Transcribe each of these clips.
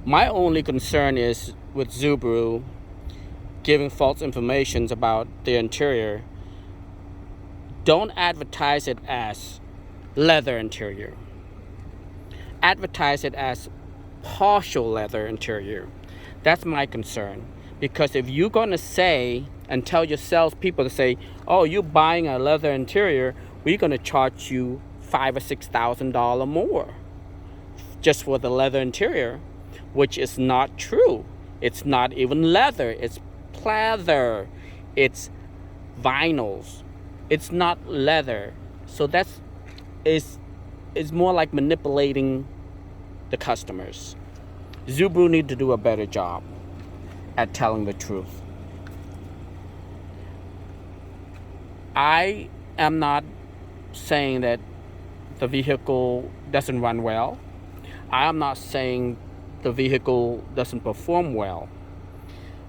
My only concern is with Subaru giving false information about the interior. Don't advertise it as leather interior. Advertise it as partial leather interior. That's my concern. Because if you're going to say and tell your salespeople to say, oh, you're buying a leather interior, we're going to charge you $5,000 or $6,000 more just for the leather interior, which is not true. It's not even leather. It's pleather. It's vinyls. It's not leather. So that's is more like manipulating the customers. Subaru need to do a better job at telling the truth. I am not saying that the vehicle doesn't run well. I am not saying the vehicle doesn't perform well.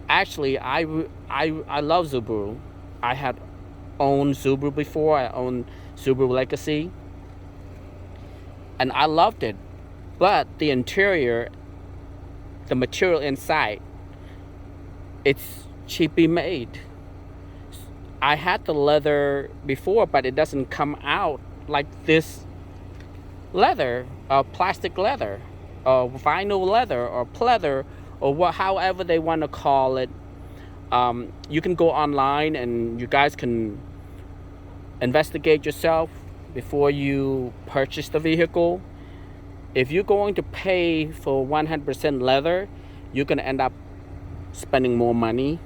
Actually, I love Subaru. I had owned Subaru before. I owned Subaru Legacy, and I loved it. But the interior, the material inside, it's cheaply made. I had the leather before, but it doesn't come out like this leather, plastic leather, vinyl leather, or pleather, or however they want to call it. You can go online and you guys can investigate yourself before you purchase the vehicle. If you're going to pay for 100% leather, you're going to end up spending more money.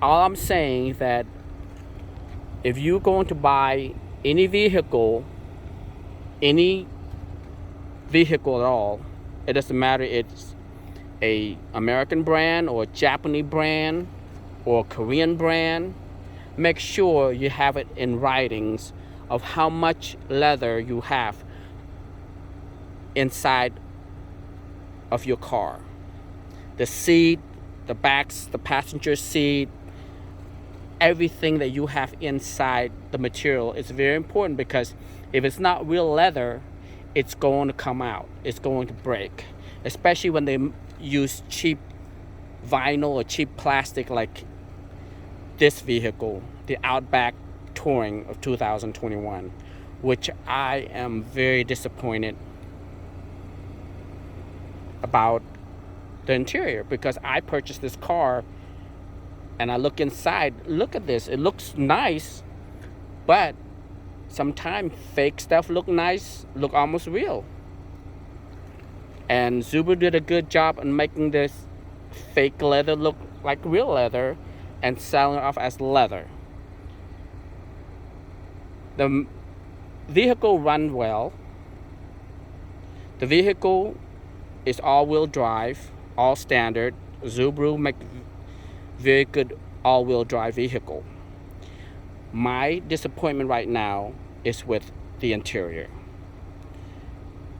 All I'm saying is that if you're going to buy any vehicle at all, it doesn't matter if it's a American brand or a Japanese brand or Korean brand, make sure you have it in writings of how much leather you have inside of your car. The seat, the backs, the passenger seat, everything that you have inside the material is very important, because if it's not real leather, it's going to come out. It's going to break, especially when they use cheap vinyl or cheap plastic like this vehicle, the Outback Touring of 2021, which I am very disappointed about the interior, because I purchased this car and I look inside. Look at this. It looks nice, but sometimes fake stuff look nice, look almost real. And Subaru did a good job in making this fake leather look like real leather and selling it off as leather. The vehicle runs well. The vehicle is all-wheel drive, all standard. Subaru make very good all-wheel drive vehicle. My disappointment right now is with the interior,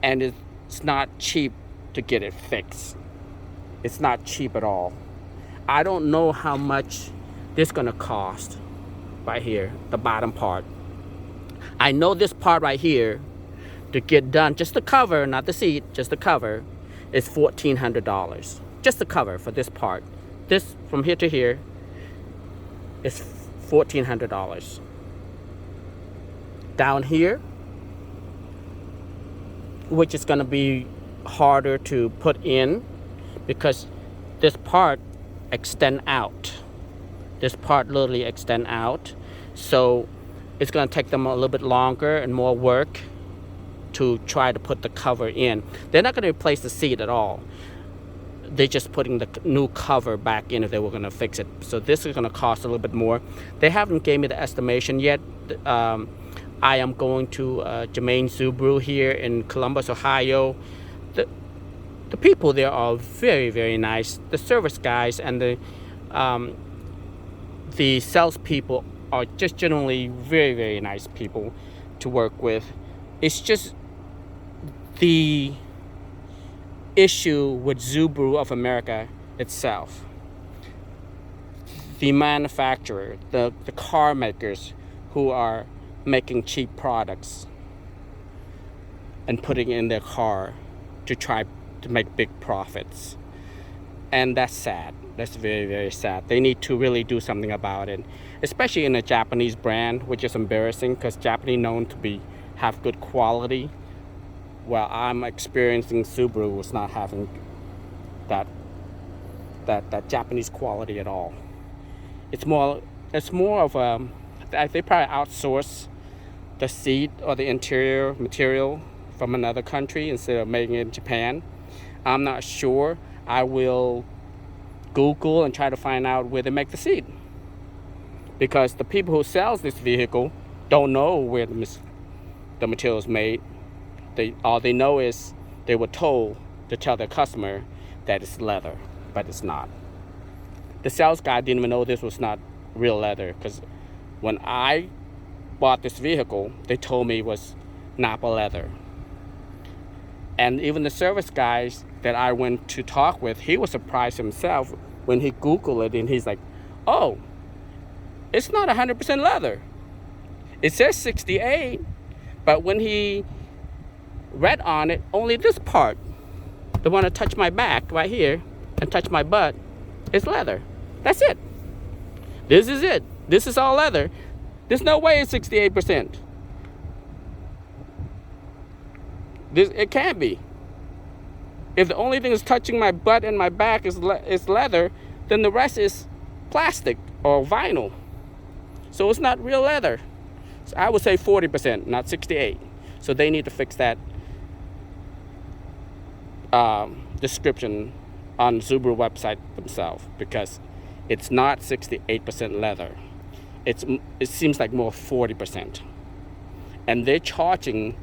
and it's not cheap to get it fixed. It's not cheap at all. I don't know how much this is gonna cost right here, the bottom part. I know this part right here to get done, just the cover, not the seat, just the cover, is $1,400. Just the cover for this part. This from here to here is $1,400. Down here, which is going to be harder to put in because this part extend out. This part literally extend out. So it's going to take them a little bit longer and more work to try to put the cover in. They're not going to replace the seat at all. They're just putting the new cover back in if they were going to fix it. So this is going to cost a little bit more. They haven't gave me the estimation yet. I am going to Jermaine Subaru here in Columbus, Ohio. The people there are very, very nice. The service guys and the salespeople are just generally very, very nice people to work with. It's just the issue with Subaru of America itself. The manufacturer, the car makers who are making cheap products and putting in their car to try to make big profits. And that's sad. That's very, very sad. They need to really do something about it, especially in a Japanese brand, which is embarrassing because Japanese known to have good quality. Well, I'm experiencing Subaru was not having that Japanese quality at all. It's more of they probably outsource the seat or the interior material from another country instead of making it in Japan. I'm not sure. I will Google and try to find out where they make the seat, because the people who sells this vehicle don't know where the material is made. All they know is they were told to tell their customer that it's leather, but it's not. The sales guy didn't even know this was not real leather, because when I bought this vehicle, they told me it was Napa leather. And even the service guys that I went to talk with, he was surprised himself when he Googled it, and he's like, oh, it's not 100% leather. It says 68, but when he read on it, only this part, the one that touched my back right here and touched my butt, is leather. That's it. This is it. This is all leather. There's no way it's 68%. It can't be. If the only thing is touching my butt and my back is leather, then the rest is plastic or vinyl. So it's not real leather. So I would say 40%, not 68. So they need to fix that description on Subaru website themselves, because it's not 68% leather. It seems like more 40%. And they're charging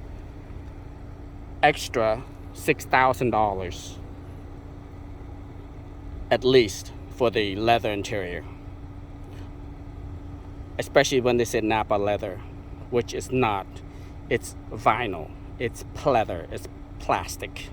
extra $6,000 at least for the leather interior, especially when they say Napa leather, which is not. It's vinyl, it's pleather, it's plastic.